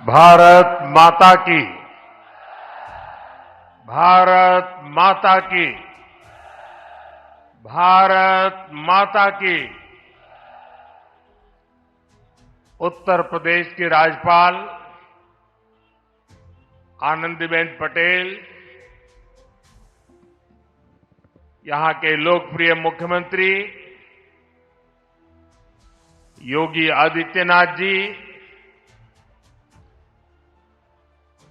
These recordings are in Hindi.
भारत माता की। भारत माता की। भारत माता की। उत्तर प्रदेश की राज्यपाल आनंदीबेन पटेल, यहां के लोकप्रिय मुख्यमंत्री योगी आदित्यनाथ जी,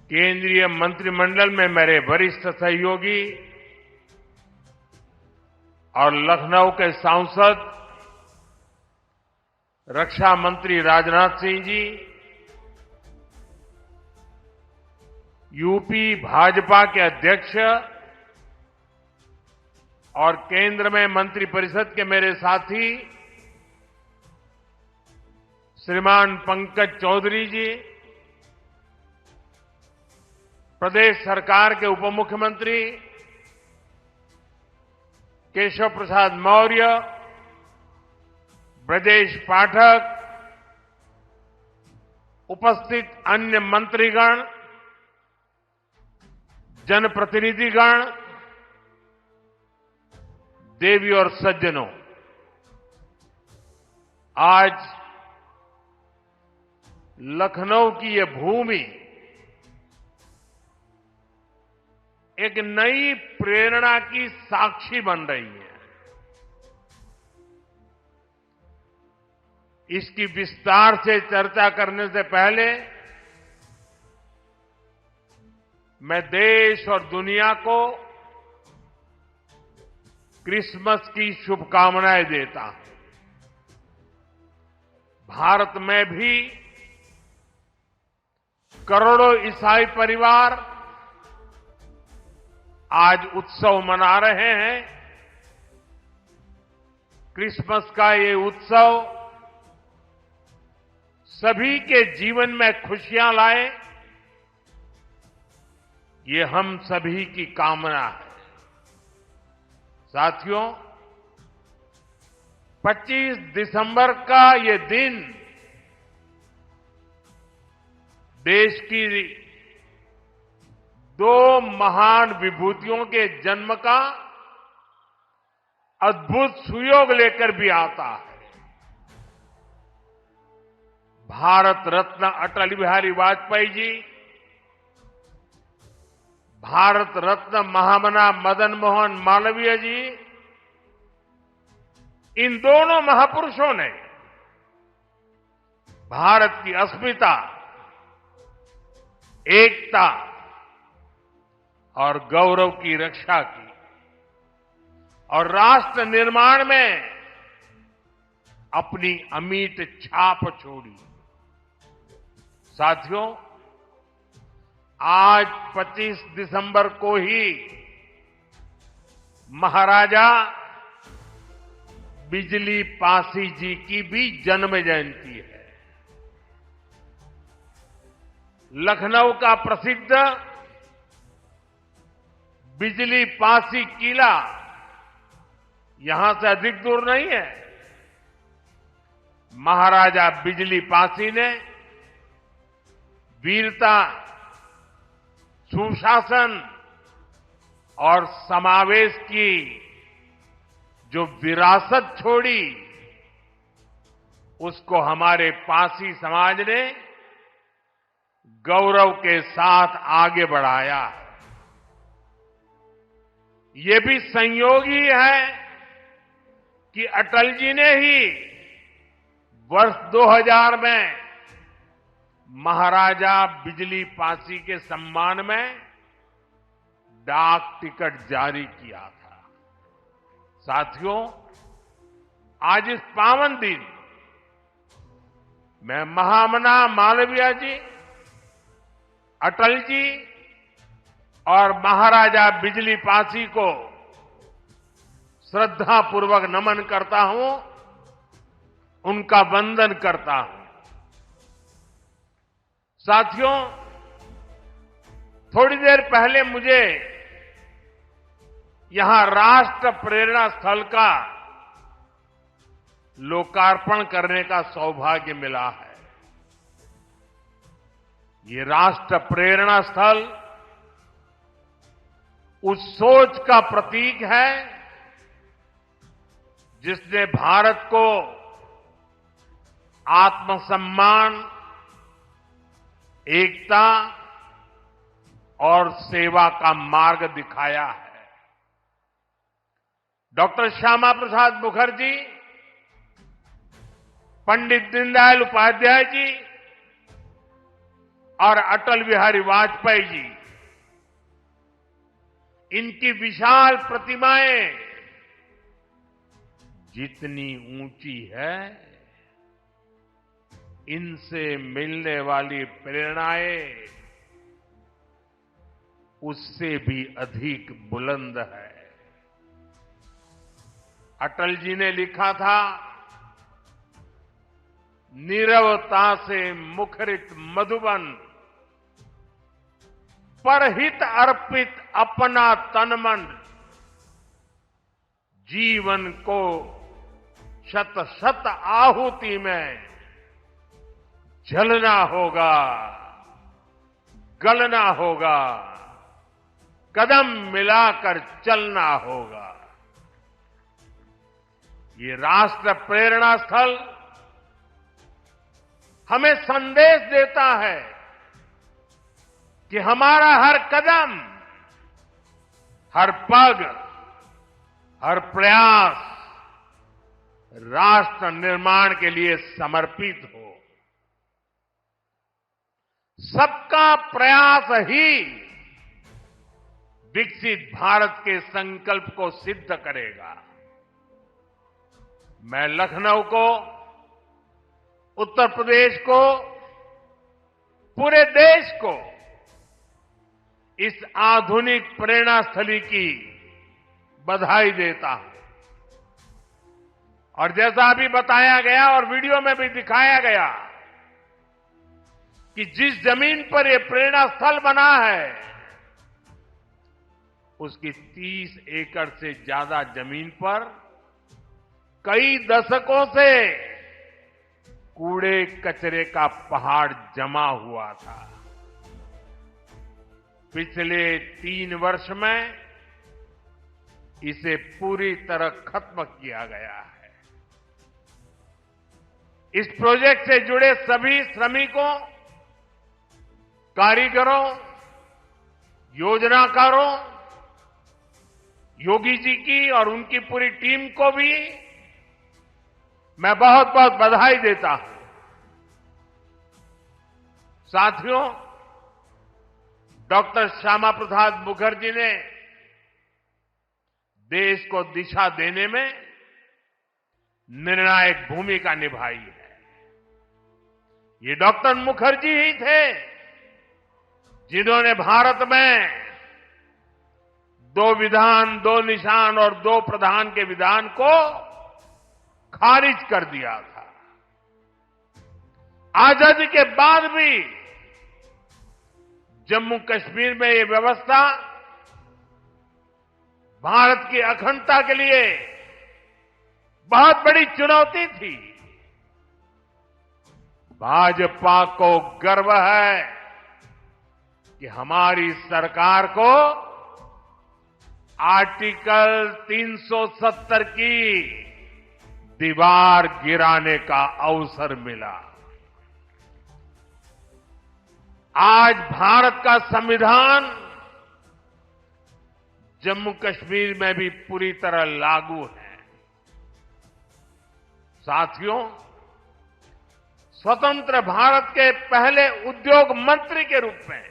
केंद्रीय मंत्रिमंडल में मेरे वरिष्ठ सहयोगी और लखनऊ के सांसद रक्षा मंत्री राजनाथ सिंह जी, यूपी भाजपा के अध्यक्ष और केंद्र में मंत्रिपरिषद के मेरे साथी श्रीमान पंकज चौधरी जी, प्रदेश सरकार के उप मुख्यमंत्री केशव प्रसाद मौर्य, ब्रजेश पाठक, उपस्थित अन्य मंत्रीगण, जनप्रतिनिधिगण, देवी और सज्जनों, आज लखनऊ की ये भूमि एक नई प्रेरणा की साक्षी बन रही है। इसकी विस्तार से चर्चा करने से पहले मैं देश और दुनिया को क्रिसमस की शुभकामनाएं देता हूं। भारत में भी करोड़ों ईसाई परिवार आज उत्सव मना रहे हैं। क्रिसमस का ये उत्सव सभी के जीवन में खुशियां लाए, ये हम सभी की कामना है। साथियों, 25 दिसंबर का ये दिन देश की दो महान विभूतियों के जन्म का अद्भुत सुयोग लेकर भी आता है। भारत रत्न अटल बिहारी वाजपेयी जी, भारत रत्न महामना मदन मोहन मालवीय जी, इन दोनों महापुरुषों ने भारत की अस्मिता, एकता और गौरव की रक्षा की और राष्ट्र निर्माण में अपनी अमिट छाप छोड़ी। साथियों, आज 25 दिसंबर को ही महाराजा बिजली पासी जी की भी जन्म जयंती है। लखनऊ का प्रसिद्ध बिजली पासी किला यहां से अधिक दूर नहीं है। महाराजा बिजली पासी ने वीरता, सुशासन और समावेश की जो विरासत छोड़ी, उसको हमारे पासी समाज ने गौरव के साथ आगे बढ़ाया है। ये भी संयोग ही है कि अटल जी ने ही वर्ष 2000 में महाराजा बिजली पासी के सम्मान में डाक टिकट जारी किया था। साथियों, आज इस पावन दिन मैं महामना मालवीय जी, अटल जी और महाराजा बिजली पासी को श्रद्धापूर्वक नमन करता हूं, उनका वंदन करता हूं। साथियों, थोड़ी देर पहले मुझे यहां राष्ट्र प्रेरणा स्थल का लोकार्पण करने का सौभाग्य मिला है। ये राष्ट्र प्रेरणा स्थल उस सोच का प्रतीक है जिसने भारत को आत्मसम्मान, एकता और सेवा का मार्ग दिखाया है। डॉक्टर श्यामा प्रसाद मुखर्जी, पंडित दीनदयाल उपाध्याय जी और अटल बिहारी वाजपेयी जी, इनकी विशाल प्रतिमाएं जितनी ऊंची है, इनसे मिलने वाली प्रेरणाएं उससे भी अधिक बुलंद है। अटल जी ने लिखा था, नीरवता से मुखरित मधुबन, परहित अर्पित अपना तन मन, जीवन को शत शत आहुति में जलना होगा, गलना होगा, कदम मिलाकर चलना होगा। ये राष्ट्र प्रेरणा स्थल हमें संदेश देता है कि हमारा हर कदम, हर पग, हर प्रयास राष्ट्र निर्माण के लिए समर्पित हो। सबका प्रयास ही विकसित भारत के संकल्प को सिद्ध करेगा। मैं लखनऊ को, उत्तर प्रदेश को, पूरे देश को इस आधुनिक प्रेरणा स्थली की बधाई देता हूं। और जैसा अभी बताया गया और वीडियो में भी दिखाया गया कि जिस जमीन पर यह प्रेरणा स्थल बना है, उसकी 30 एकड़ से ज्यादा जमीन पर कई दशकों से कूड़े कचरे का पहाड़ जमा हुआ था। पिछले 3 वर्ष में इसे पूरी तरह खत्म किया गया है। इस प्रोजेक्ट से जुड़े सभी श्रमिकों, कारीगरों, योजनाकारों, योगी जी की और उनकी पूरी टीम को भी मैं बहुत बहुत बधाई देता हूं। साथियों, डॉक्टर श्यामा प्रसाद मुखर्जी ने देश को दिशा देने में निर्णायक भूमिका निभाई है। ये डॉक्टर मुखर्जी ही थे जिन्होंने भारत में 2 विधान, 2 निशान और 2 प्रधान के विधान को खारिज कर दिया था। आजादी के बाद भी जम्मू कश्मीर में ये व्यवस्था भारत की अखंडता के लिए बहुत बड़ी चुनौती थी। भाजपा को गर्व है कि हमारी सरकार को आर्टिकल 370 की दीवार गिराने का अवसर मिला। आज भारत का संविधान जम्मू कश्मीर में भी पूरी तरह लागू है। साथियों, स्वतंत्र भारत के पहले उद्योग मंत्री के रूप में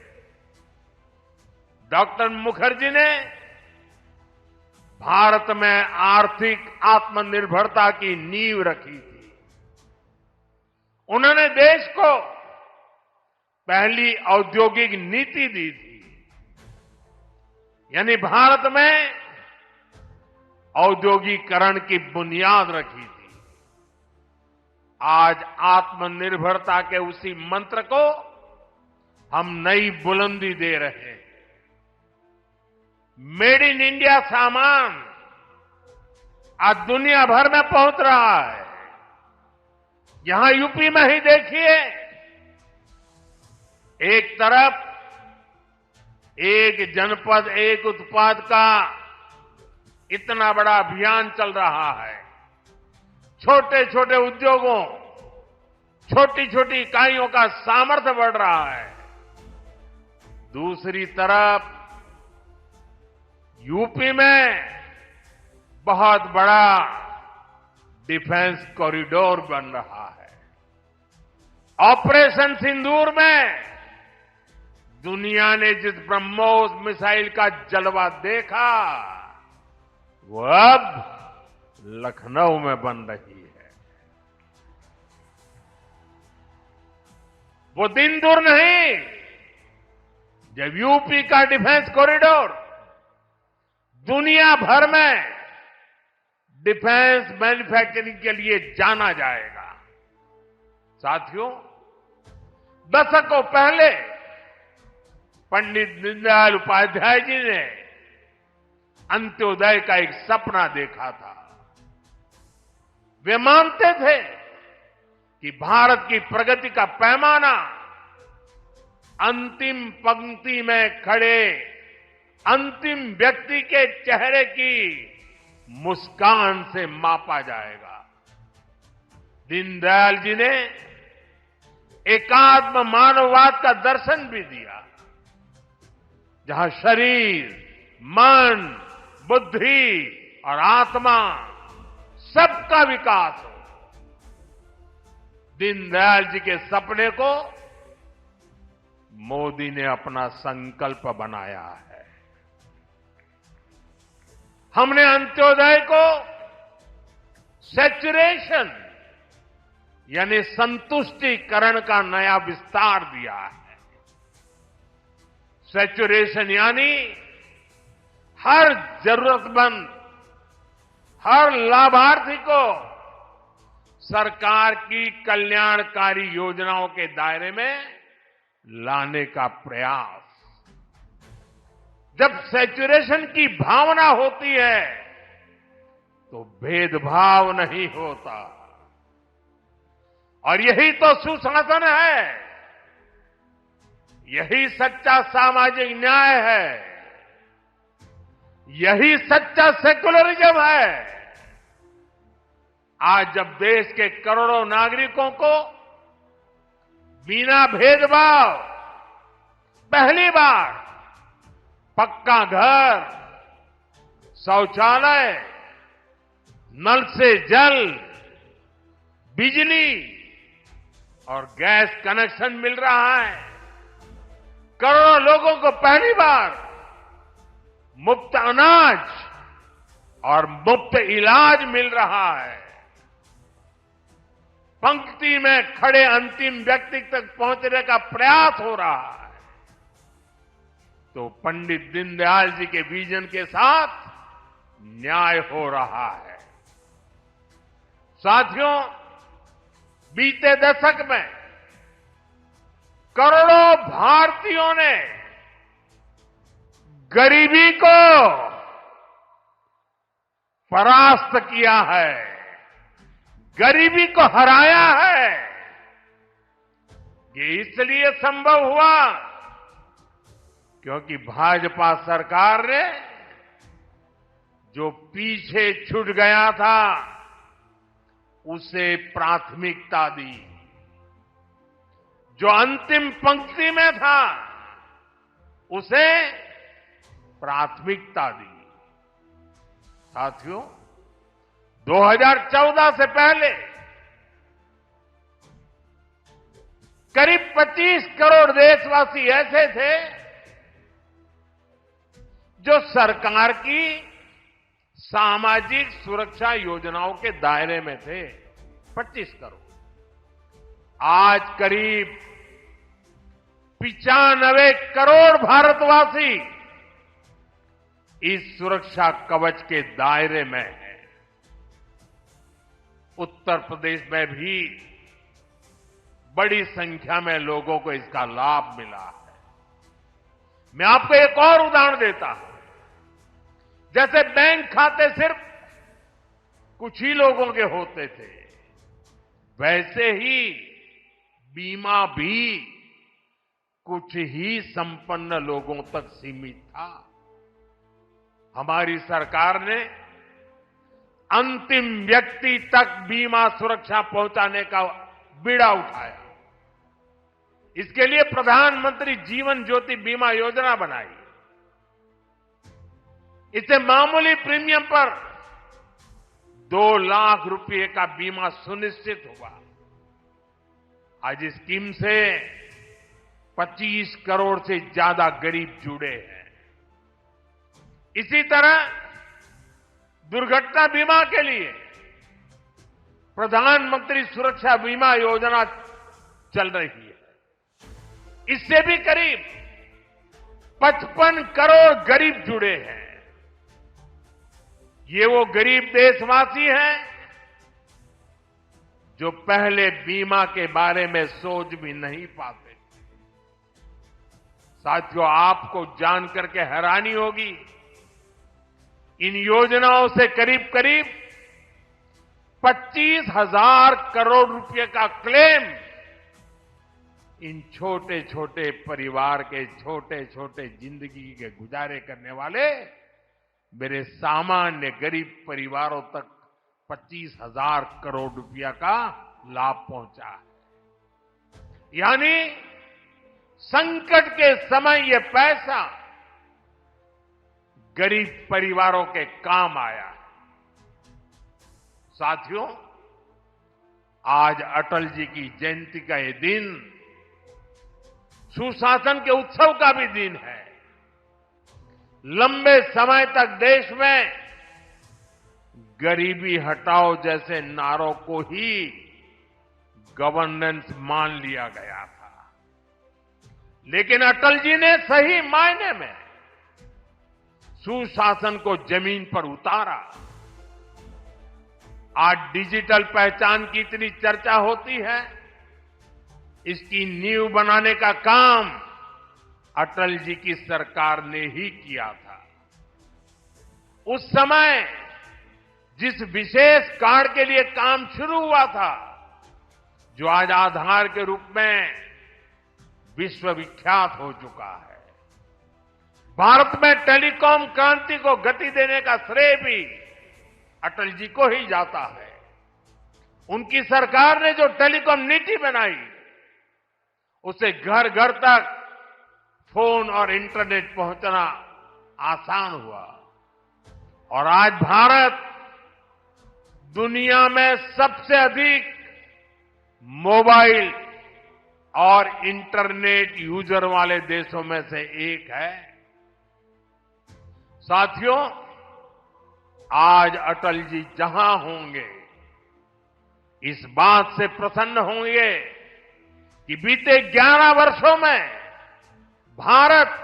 डॉक्टर मुखर्जी ने भारत में आर्थिक आत्मनिर्भरता की नींव रखी थी। उन्होंने देश को पहली औद्योगिक नीति दी थी, यानी भारत में औद्योगिकरण की बुनियाद रखी थी। आज आत्मनिर्भरता के उसी मंत्र को हम नई बुलंदी दे रहे हैं। मेड इन इंडिया सामान आज दुनिया भर में पहुंच रहा है। यहां यूपी में ही देखिए, एक तरफ एक जनपद एक उत्पाद का इतना बड़ा अभियान चल रहा है। छोटे छोटे उद्योगों, छोटी छोटी इकाइयों का सामर्थ्य बढ़ रहा है। दूसरी तरफ यूपी में बहुत बड़ा डिफेंस कॉरिडोर बन रहा है। ऑपरेशन सिंदूर में दुनिया ने जिस ब्रह्मोस मिसाइल का जलवा देखा, वो अब लखनऊ में बन रही है। वो दिन दूर नहीं जब यूपी का डिफेंस कॉरिडोर दुनिया भर में डिफेंस मैन्युफैक्चरिंग के लिए जाना जाएगा। साथियों, दशकों पहले पंडित दीनदयाल उपाध्याय जी ने अंत्योदय का एक सपना देखा था। वे मानते थे कि भारत की प्रगति का पैमाना अंतिम पंक्ति में खड़े अंतिम व्यक्ति के चेहरे की मुस्कान से मापा जाएगा। दीनदयाल जी ने एकात्म मानववाद का दर्शन भी दिया, जहां शरीर, मन, बुद्धि और आत्मा सबका विकास हो। दीनदयाल जी के सपने को मोदी ने अपना संकल्प बनाया है। हमने अंत्योदय को सैचुरेशन यानी संतुष्टिकरण का नया विस्तार दिया है। सैचुरेशन यानी हर जरूरतमंद, हर लाभार्थी को सरकार की कल्याणकारी योजनाओं के दायरे में लाने का प्रयास। जब सैचुरेशन की भावना होती है तो भेदभाव नहीं होता, और यही तो सुशासन है, यही सच्चा सामाजिक न्याय है, यही सच्चा सेकुलरिज्म है। आज जब देश के करोड़ों नागरिकों को बिना भेदभाव पहली बार पक्का घर, शौचालय, नल से जल, बिजली और गैस कनेक्शन मिल रहा है, करोड़ों लोगों को पहली बार मुफ्त अनाज और मुफ्त इलाज मिल रहा है, पंक्ति में खड़े अंतिम व्यक्ति तक पहुंचने का प्रयास हो रहा है, तो पंडित दीनदयाल जी के विजन के साथ न्याय हो रहा है। साथियों, बीते दशक में करोड़ों भारतीयों ने गरीबी को परास्त किया है, गरीबी को हराया है। ये इसलिए संभव हुआ क्योंकि भाजपा सरकार ने जो पीछे छूट गया था उसे प्राथमिकता दी, जो अंतिम पंक्ति में था उसे प्राथमिकता दी। साथियों, 2014 से पहले करीब 25 करोड़ देशवासी ऐसे थे जो सरकार की सामाजिक सुरक्षा योजनाओं के दायरे में थे। 25 करोड़। आज करीब 95 करोड़ भारतवासी इस सुरक्षा कवच के दायरे में है। उत्तर प्रदेश में भी बड़ी संख्या में लोगों को इसका लाभ मिला है। मैं आपको एक और उदाहरण देता हूं। जैसे बैंक खाते सिर्फ कुछ ही लोगों के होते थे, वैसे ही बीमा भी कुछ ही संपन्न लोगों तक सीमित था। हमारी सरकार ने अंतिम व्यक्ति तक बीमा सुरक्षा पहुंचाने का बीड़ा उठाया। इसके लिए प्रधानमंत्री जीवन ज्योति बीमा योजना बनाई। इससे मामूली प्रीमियम पर 2 लाख रुपए का बीमा सुनिश्चित हुआ। आज इस स्कीम से 25 करोड़ से ज्यादा गरीब जुड़े हैं। इसी तरह दुर्घटना बीमा के लिए प्रधानमंत्री सुरक्षा बीमा योजना चल रही है। इससे भी करीब 55 करोड़ गरीब जुड़े हैं। ये वो गरीब देशवासी हैं जो पहले बीमा के बारे में सोच भी नहीं पाते। साथियों, आपको जानकर के हैरानी होगी, इन योजनाओं से करीब करीब 25,000 करोड़ रुपए का क्लेम इन छोटे छोटे परिवार के छोटे छोटे जिंदगी के गुजारे करने वाले मेरे सामान्य गरीब परिवारों तक 25,000 करोड़ रुपया का लाभ पहुंचा है। यानी संकट के समय ये पैसा गरीब परिवारों के काम आया है। साथियों, आज अटल जी की जयंती का ये दिन सुशासन के उत्सव का भी दिन है। लंबे समय तक देश में गरीबी हटाओ जैसे नारों को ही गवर्नेंस मान लिया गया था, लेकिन अटल जी ने सही मायने में सुशासन को जमीन पर उतारा। आज डिजिटल पहचान की इतनी चर्चा होती है, इसकी नींव बनाने का काम अटल जी की सरकार ने ही किया था। उस समय जिस विशेष कार्ड के लिए काम शुरू हुआ था, जो आज आधार के रूप में विश्वविख्यात हो चुका है, भारत में टेलीकॉम क्रांति को गति देने का श्रेय भी अटल जी को ही जाता है। उनकी सरकार ने जो टेलीकॉम नीति बनाई, उससे घर घर तक फोन और इंटरनेट पहुंचना आसान हुआ और आज भारत दुनिया में सबसे अधिक मोबाइल और इंटरनेट यूजर वाले देशों में से एक है। साथियों, आज अटल जी जहां होंगे, इस बात से प्रसन्न होंगे कि बीते 11 वर्षों में भारत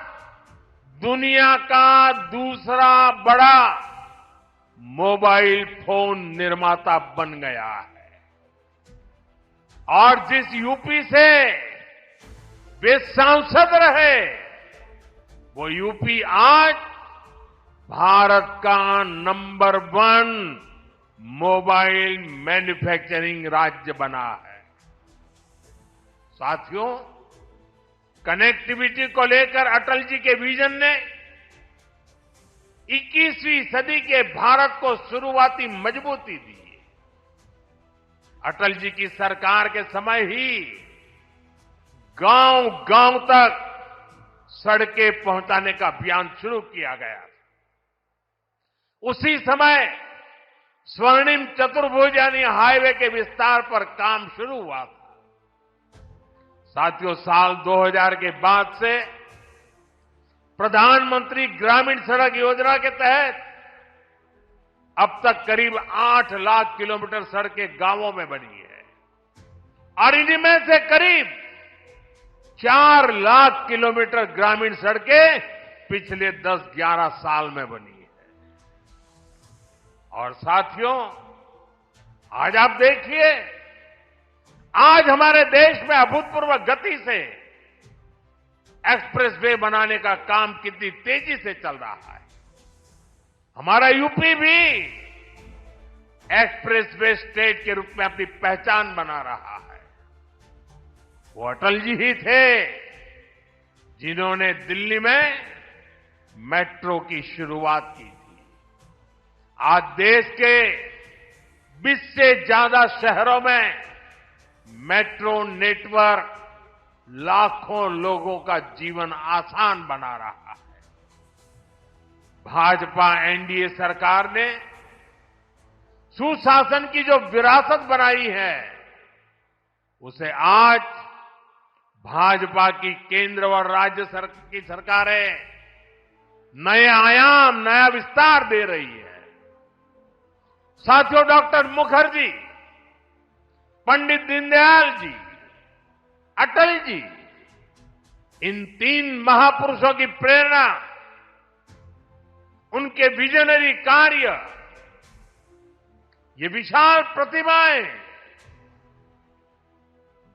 दुनिया का दूसरा बड़ा मोबाइल फोन निर्माता बन गया है। और जिस यूपी से वे सांसद रहे, वो यूपी आज भारत का नंबर 1 मोबाइल मैन्युफैक्चरिंग राज्य बना है। साथियों, कनेक्टिविटी को लेकर अटल जी के विजन ने 21वीं सदी के भारत को शुरुआती मजबूती दी। अटल जी की सरकार के समय ही गांव गांव तक सड़कें पहुंचाने का अभियान शुरू किया गया। उसी समय स्वर्णिम चतुर्भुज यानी हाईवे के विस्तार पर काम शुरू हुआ था। साथियों, साल 2000 के बाद से प्रधानमंत्री ग्रामीण सड़क योजना के तहत अब तक करीब 8 लाख किलोमीटर सड़कें गांवों में बनी है और इनमें से करीब 4 लाख किलोमीटर ग्रामीण सड़कें पिछले 10-11 साल में बनी है। और साथियों, आज आप देखिए, आज हमारे देश में अभूतपूर्व गति से एक्सप्रेसवे बनाने का काम कितनी तेजी से चल रहा है। हमारा यूपी भी एक्सप्रेसवे स्टेट के रूप में अपनी पहचान बना रहा है। वो अटल जी ही थे जिन्होंने दिल्ली में मेट्रो की शुरुआत की थी। आज देश के 20 से ज्यादा शहरों में मेट्रो नेटवर्क लाखों लोगों का जीवन आसान बना रहा है। भाजपा एनडीए सरकार ने सुशासन की जो विरासत बनाई है, उसे आज भाजपा की केंद्र और राज्य की सरकारें नए आयाम, नया विस्तार दे रही है। साथियों, डॉक्टर मुखर्जी, पंडित दीनदयाल जी, अटल जी, इन 3 महापुरुषों की प्रेरणा, उनके विजनरी कार्य, ये विशाल प्रतिभाएं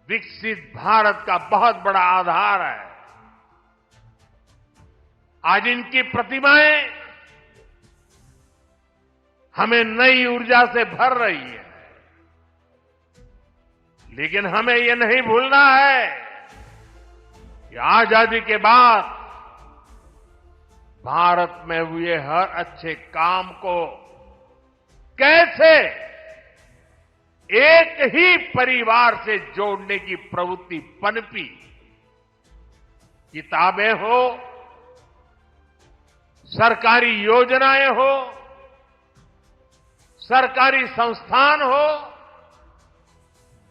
विकसित भारत का बहुत बड़ा आधार है। आज इनकी प्रतिभाएं हमें नई ऊर्जा से भर रही है। लेकिन हमें यह नहीं भूलना है कि आजादी के बाद भारत में हुए हर अच्छे काम को कैसे एक ही परिवार से जोड़ने की प्रवृत्ति पनपी। किताबें हो, सरकारी योजनाएं हो, सरकारी संस्थान हो,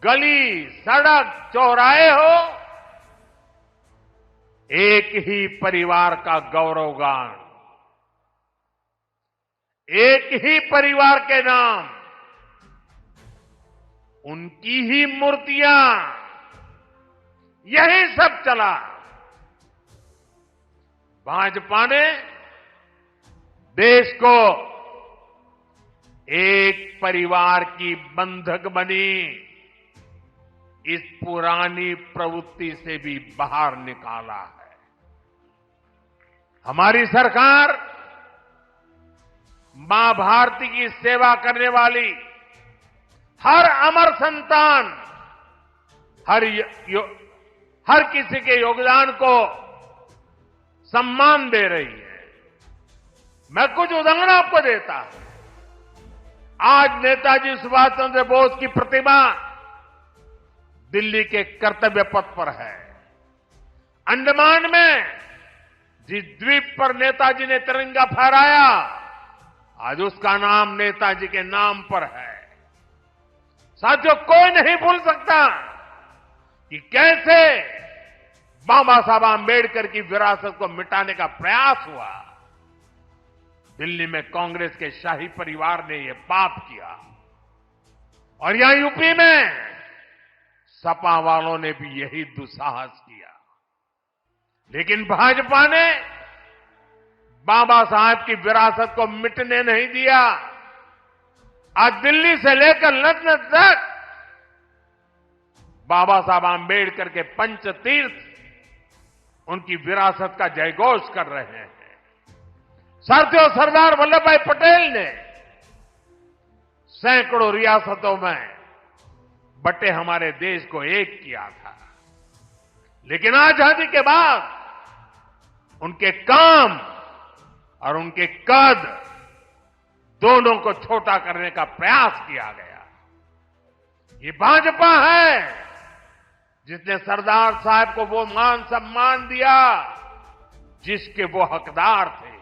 गली, सड़क, चौराहे हो, एक ही परिवार का गौरवगान, एक ही परिवार के नाम, उनकी ही मूर्तियां, यही सब चला। भाजपा ने देश को एक परिवार की बंधक बनी इस पुरानी प्रवृत्ति से भी बाहर निकाला है। हमारी सरकार मां भारती की सेवा करने वाली हर अमर संतान, हर किसी के योगदान को सम्मान दे रही है। मैं कुछ उदाहरण आपको देता हूं। आज नेताजी सुभाष चंद्र बोस की प्रतिमा दिल्ली के कर्तव्य पथ पर है। अंडमान में जिस द्वीप पर नेताजी ने तिरंगा फहराया, आज उसका नाम नेताजी के नाम पर है। साथियों, कोई नहीं भूल सकता कि कैसे बाबा साहब आंबेडकर की विरासत को मिटाने का प्रयास हुआ। दिल्ली में कांग्रेस के शाही परिवार ने यह पाप किया और यहां यूपी में सपा वालों ने भी यही दुस्साहस किया। लेकिन भाजपा ने बाबा साहब की विरासत को मिटने नहीं दिया। आज दिल्ली से लेकर लंदन तक बाबा साहब आंबेडकर के पंचतीर्थ उनकी विरासत का जयघोष कर रहे हैं। साथियों, सरदार वल्लभ भाई पटेल ने सैकड़ों रियासतों में बटे हमारे देश को एक किया था। लेकिन आजादी के बाद उनके काम और उनके कद दोनों को छोटा करने का प्रयास किया गया। ये भाजपा है जिसने सरदार साहब को वो मान सम्मान दिया जिसके वो हकदार थे।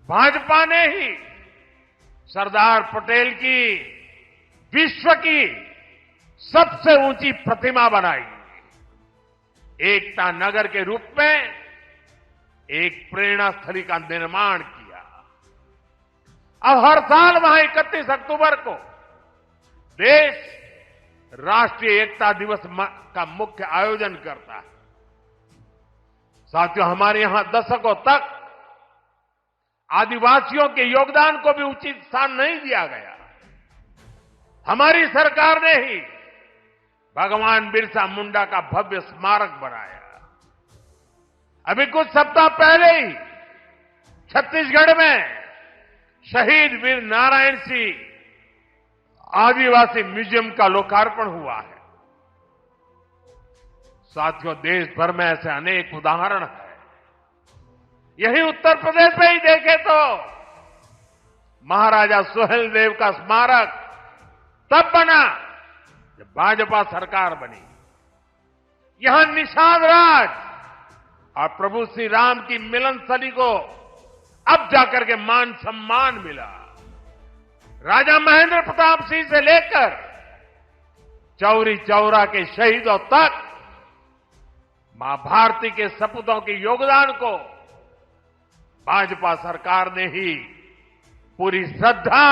भाजपा ने ही सरदार पटेल की विश्व की सबसे ऊंची प्रतिमा बनाई। एकता नगर के रूप में एक प्रेरणा स्थली का निर्माण किया। अब हर साल वहां 31 अक्टूबर को देश राष्ट्रीय एकता दिवस का मुख्य आयोजन करता है। साथियों, हमारे यहां दशकों तक आदिवासियों के योगदान को भी उचित स्थान नहीं दिया गया। हमारी सरकार ने ही भगवान बिरसा मुंडा का भव्य स्मारक बनाया। अभी कुछ सप्ताह पहले ही छत्तीसगढ़ में शहीद वीर नारायण सिंह आदिवासी म्यूजियम का लोकार्पण हुआ है। साथियों, देश भर में ऐसे अनेक उदाहरण हैं। यही उत्तर प्रदेश में ही देखें तो महाराजा सुहेलदेव का स्मारक तब बना जब भाजपा सरकार बनी। यहां निषाद राज और प्रभु श्री राम की मिलन स्थली को अब जाकर के मान सम्मान मिला। राजा महेंद्र प्रताप सिंह से लेकर चौरी चौरा के शहीदों तक मां भारती के सपूतों के योगदान को भाजपा सरकार ने ही पूरी श्रद्धा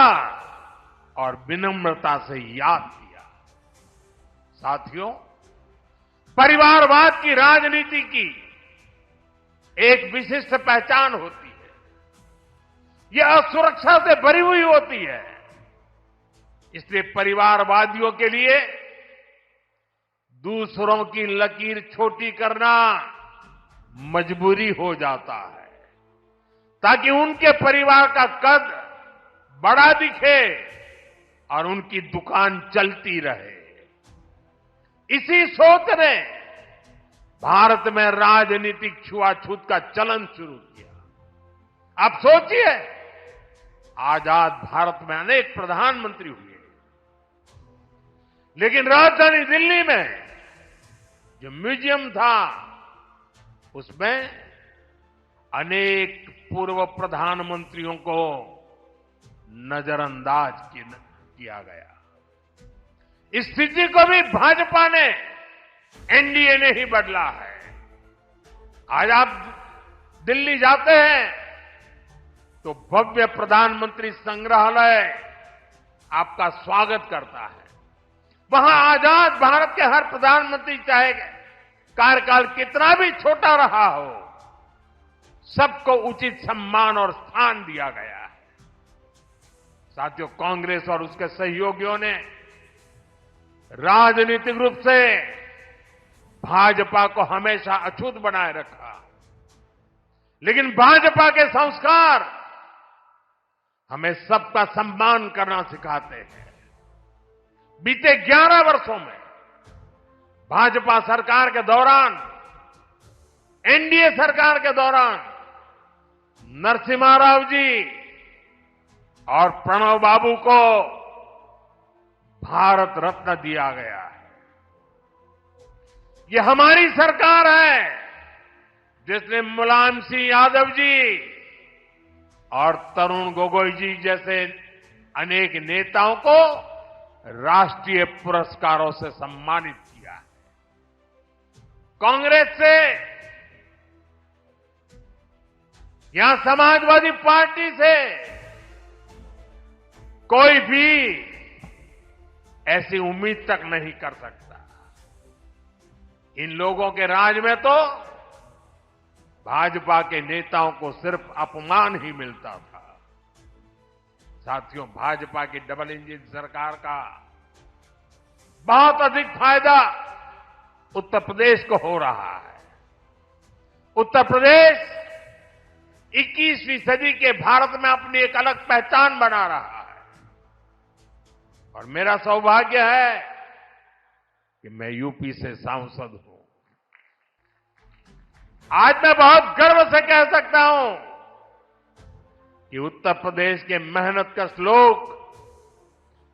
और विनम्रता से याद किया। साथियों, परिवारवाद की राजनीति की एक विशिष्ट पहचान होती है। यह असुरक्षा से भरी हुई होती है। इसलिए परिवारवादियों के लिए दूसरों की लकीर छोटी करना मजबूरी हो जाता है, ताकि उनके परिवार का कद बड़ा दिखे और उनकी दुकान चलती रहे। इसी सोच ने भारत में राजनीतिक छुआछूत का चलन शुरू किया। आप सोचिए, आजाद भारत में अनेक प्रधानमंत्री हुए, लेकिन राजधानी दिल्ली में जो म्यूजियम था उसमें अनेक पूर्व प्रधानमंत्रियों को नजरअंदाज किया गया। इस स्थिति को भी भाजपा ने, एनडीए ने ही बदला है। आज आप दिल्ली जाते हैं तो भव्य प्रधानमंत्री संग्रहालय आपका स्वागत करता है। वहां आजाद भारत के हर प्रधानमंत्री, चाहे कार्यकाल कितना भी छोटा रहा हो, सबको उचित सम्मान और स्थान दिया गया है। साथियों, कांग्रेस और उसके सहयोगियों ने राजनीतिक रूप से भाजपा को हमेशा अछूत बनाए रखा, लेकिन भाजपा के संस्कार हमें सबका सम्मान करना सिखाते हैं। बीते 11 वर्षों में भाजपा सरकार के दौरान, एनडीए सरकार के दौरान नरसिम्हा राव जी और प्रणव बाबू को भारत रत्न दिया गया है। ये हमारी सरकार है जिसने मुलायम सिंह यादव जी और तरुण गोगोई जी जैसे अनेक नेताओं को राष्ट्रीय पुरस्कारों से सम्मानित किया है। कांग्रेस से, यहां समाजवादी पार्टी से कोई भी ऐसी उम्मीद तक नहीं कर सकता। इन लोगों के राज में तो भाजपा के नेताओं को सिर्फ अपमान ही मिलता था। साथियों, भाजपा की डबल इंजन सरकार का बहुत अधिक फायदा उत्तर प्रदेश को हो रहा है। उत्तर प्रदेश 21वीं सदी के भारत में अपनी एक अलग पहचान बना रहा है और मेरा सौभाग्य है कि मैं यूपी से सांसद हूं। आज मैं बहुत गर्व से कह सकता हूं कि उत्तर प्रदेश के मेहनतकश लोग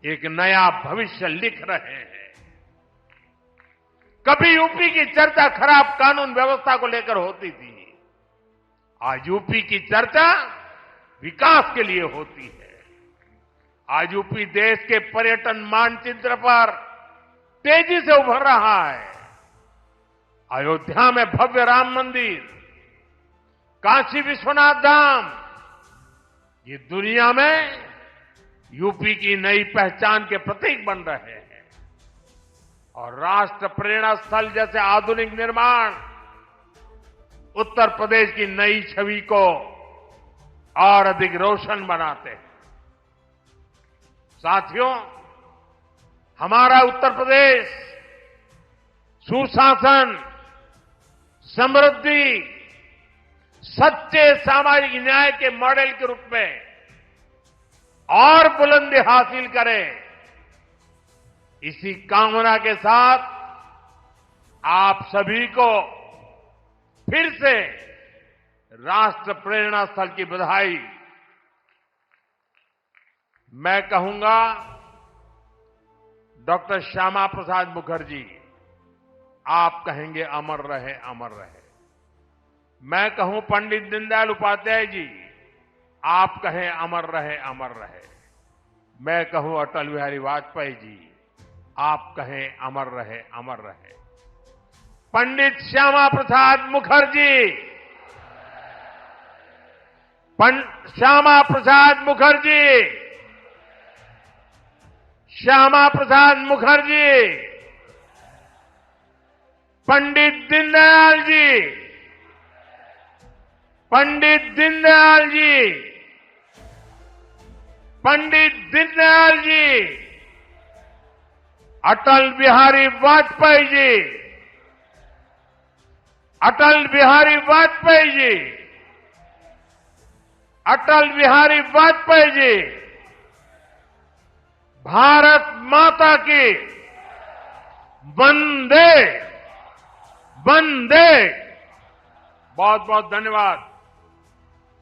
एक नया भविष्य लिख रहे हैं। कभी यूपी की चर्चा खराब कानून व्यवस्था को लेकर होती थी, आज यूपी की चर्चा विकास के लिए होती है। आज यूपी देश के पर्यटन मानचित्र पर तेजी से उभर रहा है। अयोध्या में भव्य राम मंदिर, काशी विश्वनाथ धाम, ये दुनिया में यूपी की नई पहचान के प्रतीक बन रहे हैं और राष्ट्र प्रेरणा स्थल जैसे आधुनिक निर्माण उत्तर प्रदेश की नई छवि को और अधिक रोशन बनाते हैं। साथियों, हमारा उत्तर प्रदेश सुशासन, समृद्धि, सच्चे सामाजिक न्याय के मॉडल के रूप में और बुलंदी हासिल करे, इसी कामना के साथ आप सभी को फिर से राष्ट्र प्रेरणा स्थल की बधाई। मैं कहूंगा डॉक्टर श्यामा प्रसाद मुखर्जी, आप कहेंगे अमर रहे, अमर रहे। मैं कहूं पंडित दीनदयाल उपाध्याय जी, आप कहें अमर रहे, अमर रहे। मैं कहूं अटल बिहारी वाजपेयी जी, आप कहें अमर रहे, अमर रहे। पंडित श्यामा प्रसाद मुखर्जी, श्यामा प्रसाद मुखर्जी, श्यामा प्रसाद मुखर्जी, पंडित दीनदयाल जी, पंडित दीनदयाल जी, पंडित दीनदयाल जी, अटल बिहारी वाजपेयी जी, अटल बिहारी वाजपेयी जी, अटल बिहारी वाजपेयी जी। भारत माता की वंदे वंदे। बहुत बहुत धन्यवाद।